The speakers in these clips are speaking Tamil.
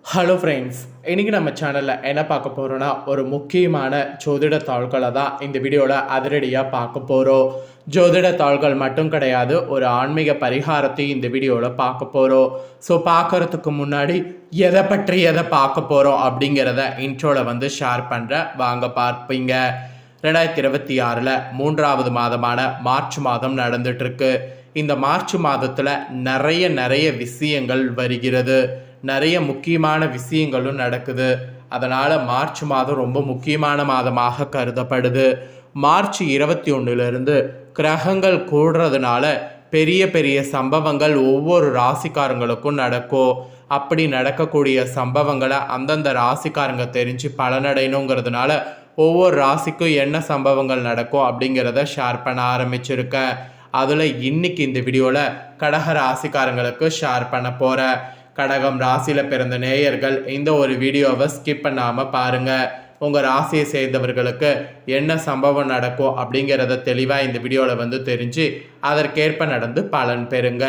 ஹலோ ஃப்ரெண்ட்ஸ், இன்றைக்கி நம்ம சேனலில் என்ன பார்க்க போகிறோன்னா ஒரு முக்கியமான ஜோதிட தாள்களை தான் இந்த வீடியோவில் அதிரடியாக பார்க்க போகிறோம். ஜோதிட தாள்கள் மட்டும் கிடையாது, ஒரு ஆன்மீக பரிகாரத்தையும் இந்த வீடியோவில் பார்க்க போகிறோம். ஸோ பார்க்குறதுக்கு முன்னாடி எதை பார்க்க போகிறோம் அப்படிங்கிறத இன்ட்ரோவில் ஷேர் பண்ணுறேன், வாங்க பார்ப்பீங்க. 2026 மூன்றாவது மாதமான மார்ச் மாதம் நடந்துட்டுருக்கு. இந்த மார்ச் மாதத்தில் நிறைய விஷயங்கள் வருகிறது, நிறைய முக்கியமான விஷயங்களும் நடக்குது. அதனால் மார்ச் மாதம் ரொம்ப முக்கியமான மாதமாக கருதப்படுது. மார்ச் 21 கிரகங்கள் கூடுறதுனால பெரிய பெரிய சம்பவங்கள் ஒவ்வொரு ராசிக்காரங்களுக்கும் நடக்கும். அப்படி நடக்கக்கூடிய சம்பவங்களை அந்தந்த ராசிக்காரங்க தெரிஞ்சு பலனடையணுங்கிறதுனால ஒவ்வொரு ராசிக்கும் என்ன சம்பவங்கள் நடக்கும் அப்படிங்கிறத ஷேர் பண்ண ஆரம்பிச்சிருக்கேன். அதில் இன்னைக்கு இந்த வீடியோவில் கடக ராசிக்காரங்களுக்கு ஷேர் பண்ண போகிறேன். கடகம் ராசியில் பிறந்த நேயர்கள் இந்த ஒரு வீடியோவை ஸ்கிப் பண்ணாமல் பாருங்கள். உங்கள் ராசியை சேர்ந்தவர்களுக்கு என்ன சம்பவம் நடக்கும் அப்படிங்கிறத தெளிவாக இந்த வீடியோவில் தெரிஞ்சு அதற்கேற்ப நடந்து பலன் பெறுங்க.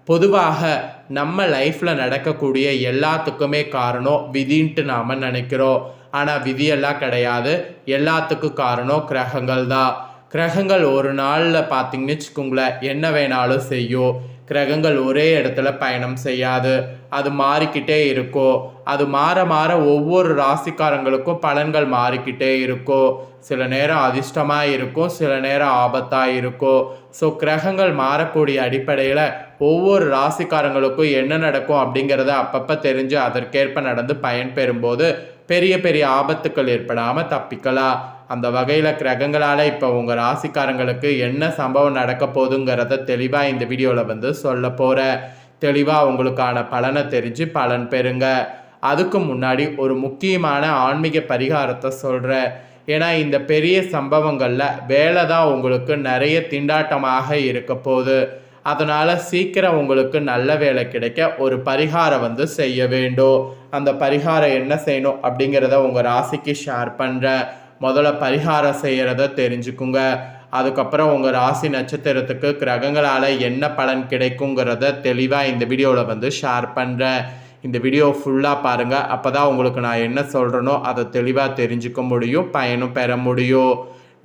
பொதுவாக நம்ம லைஃப்பில் நடக்கக்கூடிய எல்லாத்துக்குமே காரணம் விதின்ட்டு நாம் நினைக்கிறோம். ஆனால் விதியெல்லாம் கிடையாது, எல்லாத்துக்கும் காரணம் கிரகங்கள் தான். கிரகங்கள் ஒரு நாளில் பார்த்தீங்கன்னு வச்சுக்கோங்களேன், என்ன வேணாலும் செய்யும். கிரகங்கள் ஒரே இடத்துல பயணம் செய்யாது, அது மாறிக்கிட்டே இருக்கும். அது மாற ஒவ்வொரு ராசிக்காரங்களுக்கும் பலன்கள் மாறிக்கிட்டே இருக்கும். சில நேரம் அதிர்ஷ்டமாக இருக்கும், சில நேரம் ஆபத்தாக இருக்கும். ஸோ கிரகங்கள் மாறக்கூடிய அடிப்படையில் ஒவ்வொரு ராசிக்காரங்களுக்கும் என்ன நடக்கும் அப்படிங்கிறத அப்பப்போ தெரிஞ்சு அதற்கேற்ப நடந்து பயன் பெறும்போது பெரிய பெரிய ஆபத்துக்கள் ஏற்படாமல் தப்பிக்கலாம். அந்த வகையில் கிரகங்களால் இப்போ உங்கள் ராசிக்காரங்களுக்கு என்ன சம்பவம் நடக்க போகுதுங்கிறத தெளிவாக இந்த வீடியோவில் சொல்ல போகிறேன். தெளிவாக உங்களுக்கான பலனை தெரிஞ்சு பலன் பெறுங்க. அதுக்கு முன்னாடி ஒரு முக்கியமான ஆன்மீக பரிகாரத்தை சொல்கிறேன். ஏன்னா இந்த பெரிய சம்பவங்களில் வேலை தான் உங்களுக்கு நிறைய திண்டாட்டமாக இருக்க போகுது. அதனால் சீக்கிரம் உங்களுக்கு நல்ல வேலை கிடைக்க ஒரு பரிகாரம் செய்ய வேண்டும். அந்த பரிகாரம் என்ன செய்யணும் அப்படிங்கிறத உங்கள் ராசிக்கு ஷேர் பண்ணுறேன். முதல்ல பரிகாரம் செய்கிறத தெரிஞ்சுக்குங்க. அதுக்கப்புறம் உங்கள் ராசி நட்சத்திரத்துக்கு கிரகங்களால் என்ன பலன் கிடைக்குங்கிறத தெளிவாக இந்த வீடியோவில் ஷேர் பண்ணுறேன். இந்த வீடியோ ஃபுல்லாக பாருங்கள், அப்போ தான் உங்களுக்கு நான் என்ன சொல்கிறேனோ அதை தெளிவாக தெரிஞ்சுக்க முடியும், பயனும் பெற முடியும்.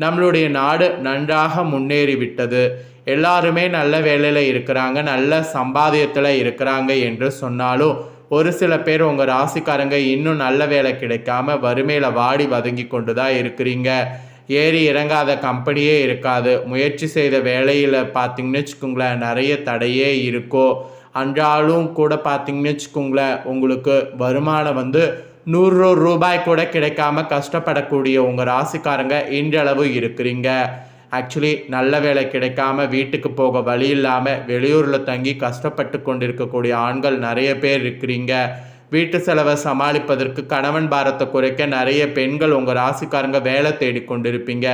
நம்மளுடைய நாடு நன்றாக முன்னேறி விட்டது. எல்லாருமே நல்ல வேலையில் இருக்கிறாங்க, நல்ல சம்பாதியத்தில் இருக்கிறாங்க என்று சொன்னாலும் ஒரு சில பேர் உங்கள் ராசிக்காரங்க இன்னும் நல்ல வேலை கிடைக்காம வறுமையில் வாடி வதங்கி கொண்டு தான் இருக்கிறீங்க. ஏறி இறங்காத கம்பெனியே இருக்காது. முயற்சி செய்த வேலையில் பார்த்தீங்கன்னு வச்சுக்கோங்களேன், நிறைய தடையே இருக்கும். அன்றாலும் கூட பார்த்தீங்கன்னு வச்சுக்கோங்களேன், உங்களுக்கு வருமானம் 100 ரூபாய் கூட கிடைக்காம கஷ்டப்படக்கூடிய உங்கள் ராசிக்காரங்க இன்றளவு இருக்கிறீங்க. ஆக்சுவலி நல்ல வேலை கிடைக்காம வீட்டுக்கு போக வழி இல்லாமல் வெளியூரில் தங்கி கஷ்டப்பட்டு கொண்டிருக்கக்கூடிய ஆண்கள் நிறைய பேர் இருக்கிறீங்க. வீட்டு செலவை சமாளிப்பதற்கு கணவன் பாரத்தை குறைக்க நிறைய பெண்கள் உங்கள் ராசிக்காரங்க வேலை தேடி கொண்டிருப்பீங்க.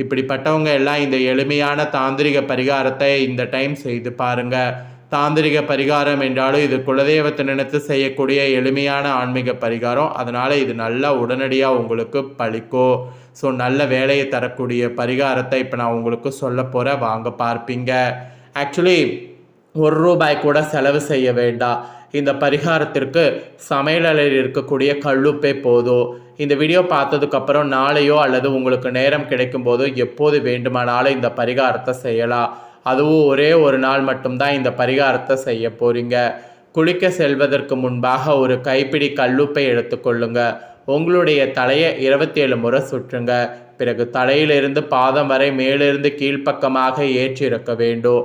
இப்படிப்பட்டவங்க எல்லாம் இந்த எளிமையான தாந்திரிக பரிகாரத்தை இந்த டைம் செய்து பாருங்கள். தாந்திரிக பரிகாரம் என்றாலும் இது குலதெய்வத்தை நினைத்து செய்யக்கூடிய எளிமையான ஆன்மீக பரிகாரம். அதனால் இது நல்லா உடனடியாக உங்களுக்கு பலிக்கும். ஸோ நல்ல வேலையை தரக்கூடிய பரிகாரத்தை இப்போ நான் உங்களுக்கு சொல்ல போகிறேன், வாங்க பார்ப்பீங்க. ஆக்சுவலி 1 ரூபாய் கூட செலவு செய்ய வேண்டாம். இந்த பரிகாரத்திற்கு சமையலில் இருக்கக்கூடிய கல்லுப்பே போதும். இந்த வீடியோ பார்த்ததுக்கப்புறம் நாளையோ அல்லது உங்களுக்கு நேரம் கிடைக்கும் போதோ எப்போது வேண்டுமானாலும் இந்த பரிகாரத்தை செய்யலாம். அதுவும் ஒரே ஒரு நாள் மட்டும்தான் இந்த பரிகாரத்தை செய்ய போகிறீங்க. குளிக்க செல்வதற்கு முன்பாக ஒரு கைப்பிடி கல்லுப்பை எடுத்துக்கொள்ளுங்க. உங்களுடைய தலையை 27 முறை சுற்றுங்க. பிறகு தலையிலிருந்து பாதம் வரை மேலிருந்து கீழ்ப்பக்கமாக ஏற்றி இருக்க வேண்டும்.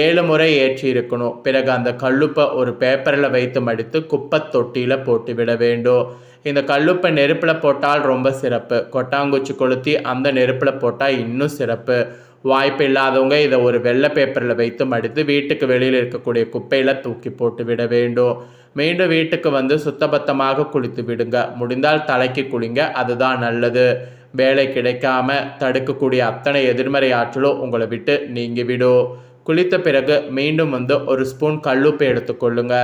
7 முறை ஏற்றி இருக்கணும். பிறகு அந்த கல்லுப்பை ஒரு பேப்பரில் வைத்து மடித்து குப்பை தொட்டியில் போட்டுவிட வேண்டும். இந்த கல்லுப்பை நெருப்பில் போட்டால் ரொம்ப சிறப்பு. கொட்டாங்குச்சி கொளுத்தி அந்த நெருப்பில் போட்டால் இன்னும் சிறப்பு. வாய்ப்பு இல்லாதவங்க இதை ஒரு வெள்ளை பேப்பரில் வைத்து மடித்து வீட்டுக்கு வெளியில் இருக்கக்கூடிய குப்பையில் தூக்கி போட்டு விட வேண்டும். மீண்டும் வீட்டுக்கு சுத்தபத்தமாக குளித்து விடுங்க. முடிந்தால் தலைக்கு குளிங்க, அதுதான் நல்லது. வேலை கிடைக்காம தடுக்கக்கூடிய அத்தனை எதிர்மறை ஆற்றலும் உங்களை விட்டு நீங்கிவிடும். குளித்த பிறகு மீண்டும் ஒரு ஸ்பூன் கல்லுப்பு எடுத்துக்கொள்ளுங்க.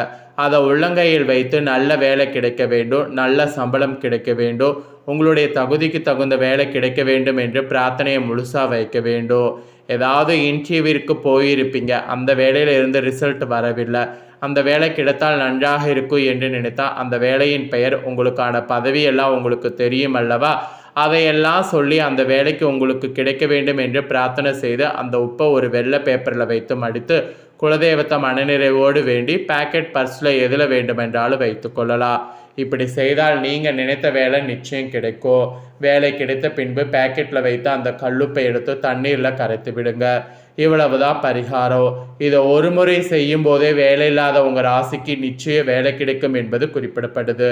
அதை உள்ளங்கையில் வைத்து நல்ல வேலை கிடைக்க வேண்டும், நல்ல சம்பளம் கிடைக்க வேண்டும், உங்களுடைய தகுதிக்கு தகுந்த வேலை கிடைக்க வேண்டும் என்று பிரார்த்தனையை முழுசாக வைக்க வேண்டும். ஏதாவது இன்டர்வியூவிற்கு போயிருப்பீங்க, அந்த வேலையில் இருந்து ரிசல்ட் வரவில்லை, அந்த வேலை கிடைத்தால் நன்றாக இருக்கும் என்று நினைத்தால் அந்த வேலையின் பெயர், உங்களுக்கான பதவியெல்லாம் உங்களுக்கு தெரியும் அல்லவா, அதையெல்லாம் சொல்லி அந்த வேலைக்கு உங்களுக்கு கிடைக்க வேண்டும் என்று பிரார்த்தனை செய்து அந்த உப்பை ஒரு வெள்ளை பேப்பரில் வைத்து மடித்து குலதெய்வத்தை மனநிறைவோடு வேண்டி பேக்கெட் பர்ஸில் எதில் வேண்டுமென்றாலும் வைத்து கொள்ளலாம். இப்படி செய்தால் நீங்கள் நினைத்த வேலை நிச்சயம் கிடைக்கும். வேலை கிடைத்த பின்பு பேக்கெட்டில் வைத்து அந்த கல்லுப்பை எடுத்து தண்ணீரில் கரைத்து விடுங்க. இவ்வளவுதான் பரிகாரம். இதை ஒரு முறை செய்யும் போதே வேலை இல்லாத உங்கள் ராசிக்கு நிச்சயம் வேலை கிடைக்கும் என்பது குறிப்பிடப்படுது.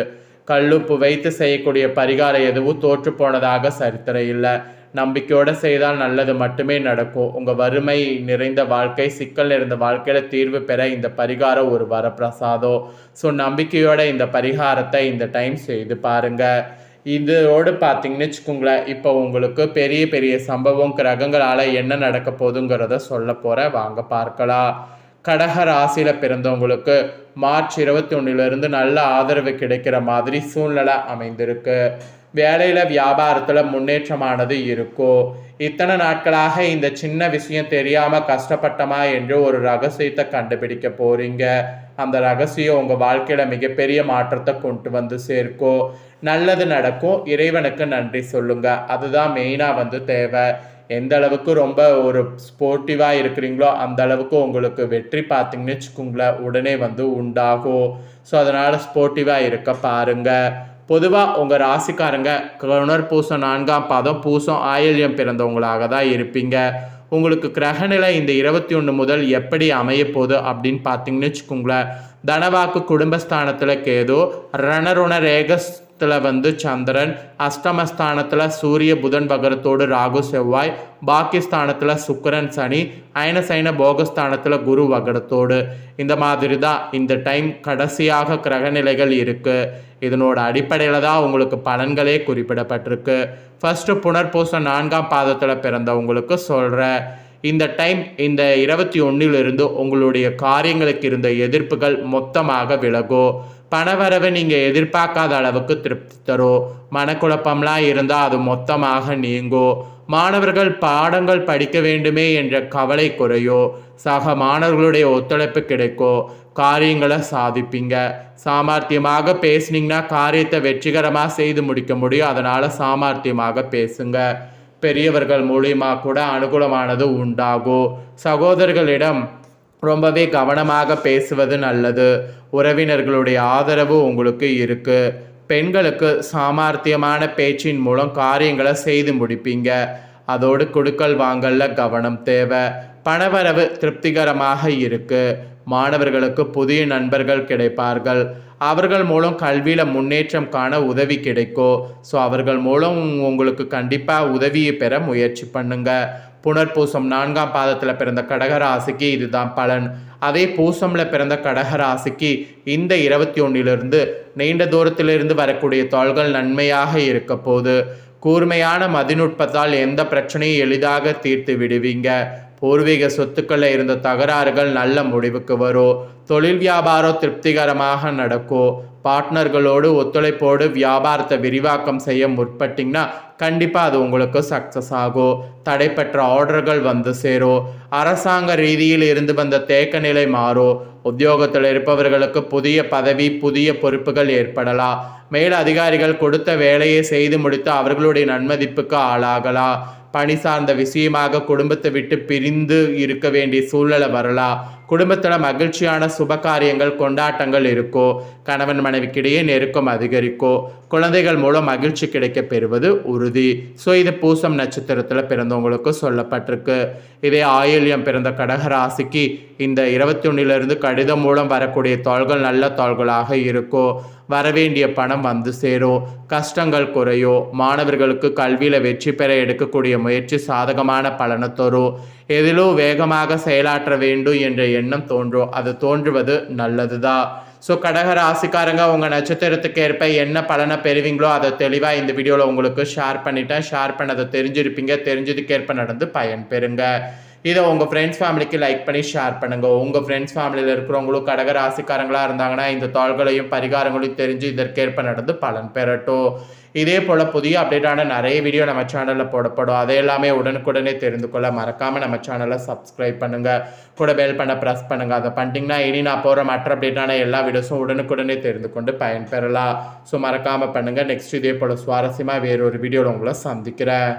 கல்லுப்பு வைத்து செய்யக்கூடிய பரிகாரம் எதுவும் தோற்று போனதாக சரித்திரம் இல்லை. நம்பிக்கையோடு செய்தால் நல்லது மட்டுமே நடக்கும். உங்கள் வறுமை நிறைந்த வாழ்க்கை, சிக்கல் நிறைந்த வாழ்க்கையில் தீர்வு பெற இந்த பரிகாரம் ஒரு வரப்பிரசாதம். ஸோ நம்பிக்கையோட இந்த பரிகாரத்தை இந்த டைம் செய்து பாருங்கள். இதோடு பார்த்தீங்கன்னு வச்சுக்கோங்களேன், இப்போ உங்களுக்கு பெரிய பெரிய சம்பவம் கிரகங்களால் என்ன நடக்க போகுதுங்கிறத சொல்ல போகிறேன், வாங்க பார்க்கலாம். கடக ராசியில் பிறந்தவங்களுக்கு மார்ச் 21 நல்ல ஆதரவு கிடைக்கிற மாதிரி சூழ்நிலை அமைந்திருக்கு. வேலையில் வியாபாரத்தில் முன்னேற்றமானது இருக்கும். இத்தனை நாட்களாக இந்த சின்ன விஷயம் தெரியாமல் கஷ்டப்பட்டமா என்று ஒரு ரகசியத்தை கண்டுபிடிக்க போகிறீங்க. அந்த ரகசியம் உங்கள் வாழ்க்கையில் மிகப்பெரிய மாற்றத்தை கொண்டு வந்து சேர்க்கும். நல்லது நடக்கும். இறைவனுக்கு நன்றி சொல்லுங்க. அதுதான் மெயினாக தேவை. எந்த அளவுக்கு ரொம்ப ஒரு ஸ்போர்ட்டிவாக இருக்கிறீங்களோ அந்த அளவுக்கு உங்களுக்கு வெற்றி பார்த்தீங்கன்னு வச்சுக்கோங்களேன் உடனே உண்டாகும். ஸோ அதனால் ஸ்போர்ட்டிவாக இருக்க பாருங்கள். பொதுவாக உங்கள் ராசிக்காரங்க புனர்பூசம் 4ஆம் பாதம், பூசம், ஆயில்யம் பிறந்தவங்களாக தான் இருப்பீங்க. உங்களுக்கு கிரகநிலை இந்த 21 முதல் எப்படி அமைய போகுது அப்படின்னு பார்த்தீங்கன்னு வச்சுக்கோங்களேன், தனவாக்கு குடும்பஸ்தானத்தில் கேது, ரணருண ரேகஸ்தில் சந்திரன், அஷ்டமஸ்தானத்தில் சூரிய புதன் வகரத்தோடு ராகு செவ்வாய், பாக்கியஸ்தானத்தில் சுக்கிரன் சனி, அயனசைன போகஸ்தானத்தில் குரு வகரத்தோடு. இந்த மாதிரி தான் இந்த டைம் கடைசியாக கிரகநிலைகள் இருக்குது. இதனோட அடிப்படையில் தான் உங்களுக்கு பலன்களே குறிப்பிடப்பட்டிருக்கு. ஃபர்ஸ்ட் புனர்பூசம் 4ஆம் பாதத்தில் பிறந்தவங்களுக்கு சொல்கிறேன். இந்த டைம் இந்த 21 உங்களுடைய காரியங்களுக்கு இருந்த எதிர்ப்புகள் மொத்தமாக விலகும். பணவரவை நீங்கள் எதிர்பார்க்காத அளவுக்கு திருப்தி தரும். மனக்குழப்பம்லாம் இருந்தால் அது மொத்தமாக நீங்கும். மாணவர்கள் பாடங்கள் படிக்க வேண்டுமே என்ற கவலை குறையும். சக மாணவர்களுடைய ஒத்துழைப்பு கிடைக்கும். காரியங்களை சாதிப்பீங்க. சாமர்த்தியமாக பேசுனீங்கன்னா காரியத்தை வெற்றிகரமாக செய்து முடிக்க முடியும். அதனால் சாமர்த்தியமாக பேசுங்க. பெரியவர்கள் மூலியமாக கூட அனுகூலமானது உண்டாகும். சகோதரர்களிடம் ரொம்பவே கவனமாக பேசுவது நல்லது. உறவினர்களுடைய ஆதரவு உங்களுக்கு இருக்குது. பெண்களுக்கு சாமர்த்தியமான பேச்சின் மூலம் காரியங்களை செய்து முடிப்பீங்க. அதோடு கொடுக்கல் வாங்கல்ல கவனம் தேவை. பணவரவு திருப்திகரமாக இருக்குது. மாணவர்களுக்கு புதிய நண்பர்கள் கிடைப்பார்கள். அவர்கள் மூலம் கல்வியில் முன்னேற்றம் காண உதவி கிடைக்கும். ஸோ அவர்கள் மூலம் உங்களுக்கு கண்டிப்பாக உதவியை பெற முயற்சி பண்ணுங்க. புனர்பூசம் 4ஆம் பாதத்தில் பிறந்த கடகராசிக்கு இதுதான் பலன். அதே பூசமில் பிறந்த கடகராசிக்கு இந்த 21 நீண்ட தூரத்திலிருந்து வரக்கூடிய தாள்கள் நன்மையாக இருக்க போது. கூர்மையான மதிநுட்பத்தால் எந்த பிரச்சனையும் எளிதாக தீர்த்து விடுவீங்க. பூர்வீக சொத்துக்களில் இருந்த தகராறுகள் நல்ல முடிவுக்கு வரும். தொழில் வியாபாரம் திருப்திகரமாக நடக்கும். பார்ட்னர்களோடு ஒத்துழைப்போடு வியாபாரத்தை விரிவாக்கம் செய்ய முற்பட்டிங்கன்னா கண்டிப்பாக அது உங்களுக்கு சக்ஸஸ் ஆகும். தடைப்பட்ட ஆர்டர்கள் சேரும். அரசாங்க ரீதியில் இருந்து வந்த தேக்க நிலை மாறும். உத்தியோகத்தில் இருப்பவர்களுக்கு புதிய பதவி, புதிய பொறுப்புகள் ஏற்படலாம். மேல் அதிகாரிகள் கொடுத்த வேலையை செய்து முடித்து அவர்களுடைய நன்மதிப்புக்கு ஆளாகலாம். பணி சார்ந்த விஷயமாக குடும்பத்தை விட்டு பிரிந்து இருக்க வேண்டிய சூழ்நிலை வரலாம். குடும்பத்தில் மகிழ்ச்சியான சுப காரியங்கள், கொண்டாட்டங்கள் இருக்கும். கணவன் மனைவிக்கிடையே நெருக்கம் அதிகரிக்கும். குழந்தைகள் மூலம் மகிழ்ச்சி கிடைக்க பெறுவது உறுதி. ஸோ இது பூசம் நட்சத்திரத்தில் பிறந்தவங்களுக்கு சொல்லப்பட்டிருக்கு. இதே ஆயில்யம் பிறந்த கடகராசிக்கு இந்த 21 கடிதம் மூலம் வரக்கூடிய தாள்கள் நல்ல தாள்களாக இருக்கும். வரவேண்டிய பணம் சேரும். கஷ்டங்கள் குறையும். மாணவர்களுக்கு கல்வியில் வெற்றி பெற எடுக்கக்கூடிய முயற்சி சாதகமான பலனை தரும். எதிலும் வேகமாக செயலாற்ற வேண்டும் என்ற எண்ணம் தோன்றும். அது தோன்றுவது நல்லது தான். ஸோ கடக ராசிக்காரங்க உங்கள் நட்சத்திரத்துக்கு ஏற்ப என்ன பலனை பெறுவீங்களோ அதை தெளிவாக இந்த வீடியோவில் உங்களுக்கு ஷேர் பண்ணிட்டேன். ஷேர் பண்ணதை தெரிஞ்சிருப்பீங்க. தெரிஞ்சதுக்கேற்ப நடந்து பயன் பெறுங்க. இதை உங்கள் ஃப்ரெண்ட்ஸ் ஃபேமிலிக்கு லைக் பண்ணி ஷேர் பண்ணுங்கள். உங்கள் ஃப்ரெண்ட்ஸ் ஃபேமிலியில் இருக்கிறவங்களும் கடக ராசிக்காரங்களாக இருந்தாங்கன்னா இந்த தாள்களையும் பரிகாரங்களையும் தெரிஞ்சு இதற்கேற்ப நடந்து பலன் பெறட்டும். இதே போல் புதிய அப்டேட்டான நிறைய வீடியோ நம்ம சேனலில் போடப்படும். அதை எல்லாமே உடனுக்குடனே தெரிந்து கொள்ள மறக்காமல் நம்ம சேனலை சப்ஸ்கிரைப் பண்ணுங்கள். கூட பெல் பண்ண ப்ரெஸ் பண்ணுங்கள். அதை பண்ணிட்டீங்கன்னா இனி நான் போகிற மற்ற அப்டேட்டான எல்லா வீடியோஸும் உடனுக்குடனே தெரிந்து கொண்டு பயன்பெறலாம். ஸோ மறக்காமல் பண்ணுங்கள். நெக்ஸ்ட் இதே போல் சுவாரஸ்யமாக வேறொரு வீடியோவில் உங்களை சந்திக்கிறேன்.